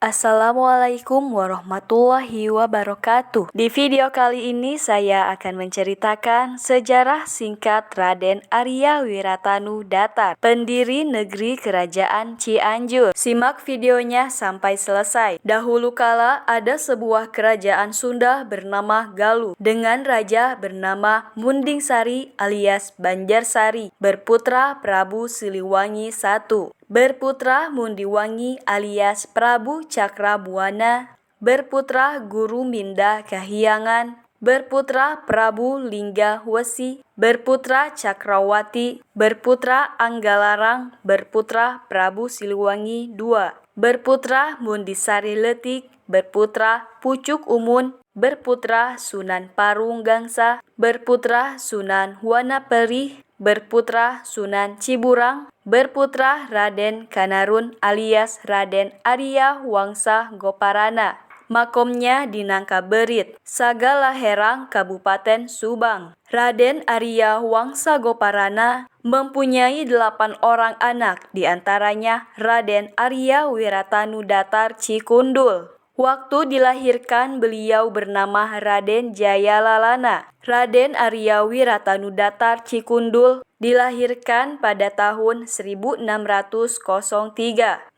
Assalamualaikum warahmatullahi wabarakatuh. Di video kali ini saya akan menceritakan sejarah singkat Raden Arya Wiratanu Datar, pendiri negeri kerajaan Cianjur. Simak videonya sampai selesai. Dahulu kala ada sebuah kerajaan Sunda bernama Galuh dengan raja bernama Mundingsari alias Banjarsari, berputra Prabu Siliwangi I. Berputra Mundiwangi alias Prabu Cakrabuana, berputra Guru Minda Kahyangan, berputra Prabu Lingga Wesi, berputra Cakrawati, berputra Anggalarang, berputra Prabu Siliwangi II, berputra Mundisari Letik, berputra Pucuk Umun, berputra Sunan Parung Gangsa, berputra Sunan Wanaperih, berputra Sunan Ciburang, berputra Raden Kanarun alias Raden Arya Wangsa Goparana. Makomnya di Nangkaberit, Sagalaherang, Kabupaten Subang. Raden Arya Wangsa Goparana mempunyai 8 orang anak, diantaranya Raden Arya Wiratanu Datar Cikundul. Waktu dilahirkan beliau bernama Raden Jayalalana. Raden Arya Wiratanu Datar Cikundul dilahirkan pada tahun 1603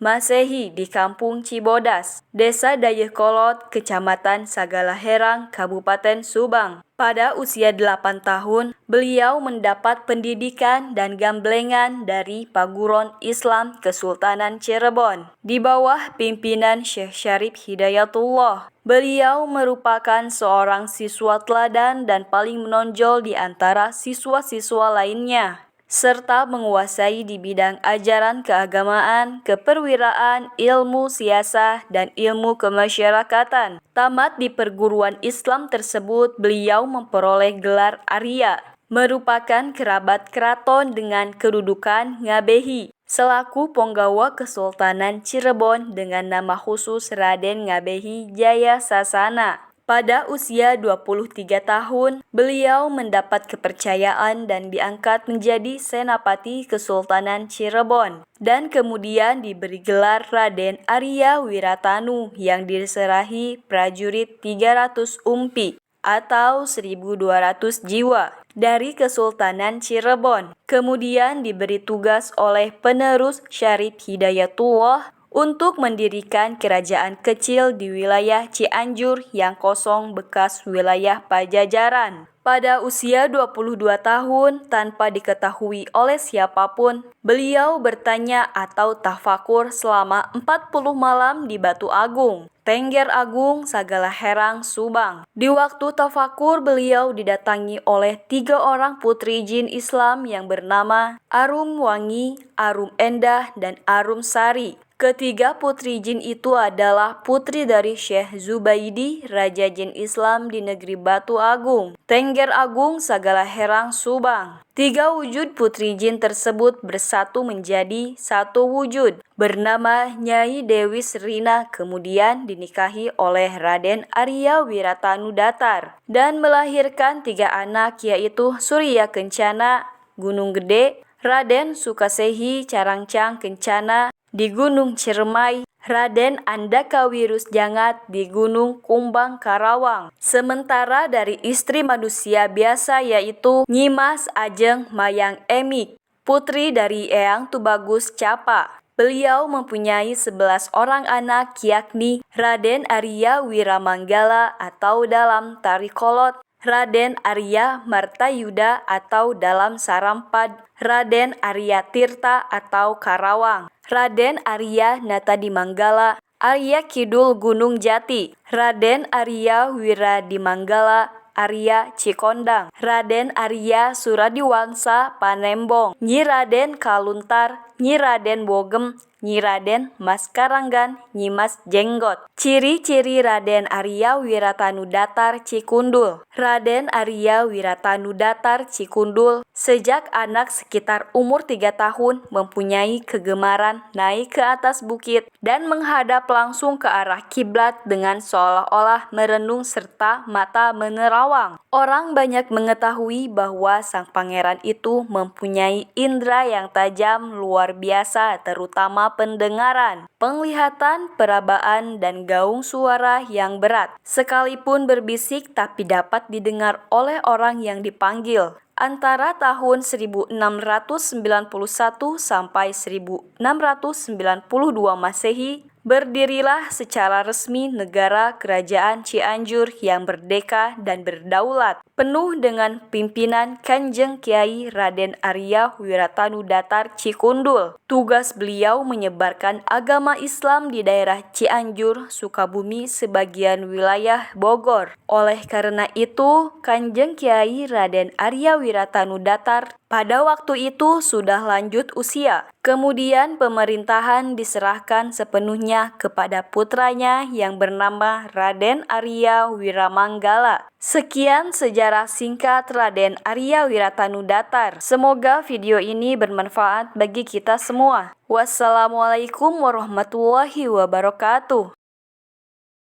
Masehi di Kampung Cibodas, Desa Dayakolot, Kecamatan Sagalaherang, Kabupaten Subang. Pada usia 8 tahun, beliau mendapat pendidikan dan gamblengan dari Paguron Islam Kesultanan Cirebon di bawah pimpinan Syekh Syarif Hidayatullah. Beliau merupakan seorang siswa teladan dan paling menonjol di antara siswa-siswa lainnya, serta menguasai di bidang ajaran keagamaan, keperwiraan, ilmu siasah, dan ilmu kemasyarakatan. Tamat di perguruan Islam tersebut, beliau memperoleh gelar Arya, merupakan kerabat keraton dengan kedudukan Ngabehi, selaku penggawa Kesultanan Cirebon dengan nama khusus Raden Ngabehi Jaya Sasana. Pada usia 23 tahun, beliau mendapat kepercayaan dan diangkat menjadi Senapati Kesultanan Cirebon, dan kemudian diberi gelar Raden Arya Wiratanu yang diserahi prajurit 300 umpi atau 1.200 jiwa dari Kesultanan Cirebon. Kemudian diberi tugas oleh penerus Syarif Hidayatullah untuk mendirikan kerajaan kecil di wilayah Cianjur yang kosong bekas wilayah Pajajaran. Pada usia 22 tahun, tanpa diketahui oleh siapapun, beliau bertanya atau tafakur selama 40 malam di Batu Agung, Tengger Agung, Sagalaherang, Subang. Di waktu tafakur, beliau didatangi oleh 3 orang putri jin Islam yang bernama Arum Wangi, Arum Endah, dan Arum Sari. Ketiga putri jin itu adalah putri dari Syekh Zubaidi, Raja Jin Islam di negeri Batu Agung, Tengger Agung, Sagalaherang, Subang. 3 wujud putri jin tersebut bersatu menjadi satu wujud bernama Nyai Dewi Serina, kemudian dinikahi oleh Raden Arya Wiratanu Datar dan melahirkan 3 anak, yaitu Surya Kencana, Gunung Gede, Raden Sukasehi Carangcang Kencana di Gunung Ciremai, Raden Andakawirus Jangat di Gunung Kumbang Karawang. Sementara dari istri manusia biasa yaitu Nyimas Ajeng Mayang Emik, putri dari Eyang Tubagus Capa. Beliau mempunyai 11 orang anak, yakni Raden Arya Wiramanggala atau dalam Tarikolot, Raden Arya Martayuda atau dalam Sarampad, Raden Arya Tirta atau Karawang, Raden Arya Natadimanggala, Arya Kidul Gunung Jati, Raden Arya Wiradimanggala, Arya Cikondang, Raden Arya Suradiwangsa Panembong, Nyi Raden Kaluntar, Nyi Raden Bogem, Nyi Raden Mas Karanggan, Nyi Mas Jenggot. Ciri-ciri Raden Arya Wiratanu Datar Cikundul. Raden Arya Wiratanu Datar Cikundul sejak anak sekitar umur 3 tahun mempunyai kegemaran naik ke atas bukit dan menghadap langsung ke arah kiblat dengan seolah-olah merenung serta mata menerawang. Orang banyak mengetahui bahwa sang pangeran itu mempunyai indera yang tajam luar biasa, terutama trauma pendengaran, penglihatan, perabaan, dan gaung suara yang berat. Sekalipun berbisik tapi dapat didengar oleh orang yang dipanggil. Antara tahun 1691 sampai 1692 Masehi, berdirilah secara resmi negara Kerajaan Cianjur yang merdeka dan berdaulat, penuh dengan pimpinan Kanjeng Kiai Raden Arya Wiratanudatar Cikundul. Tugas beliau menyebarkan agama Islam di daerah Cianjur, Sukabumi, sebagian wilayah Bogor. Oleh karena itu, Kanjeng Kiai Raden Arya Wiratanudatar pada waktu itu sudah lanjut usia. Kemudian pemerintahan diserahkan sepenuhnya kepada putranya yang bernama Raden Arya Wiramanggala. Sekian sejarah singkat Raden Arya Wiratanudatar. Semoga video ini bermanfaat bagi kita semua. Wassalamualaikum warahmatullahi wabarakatuh.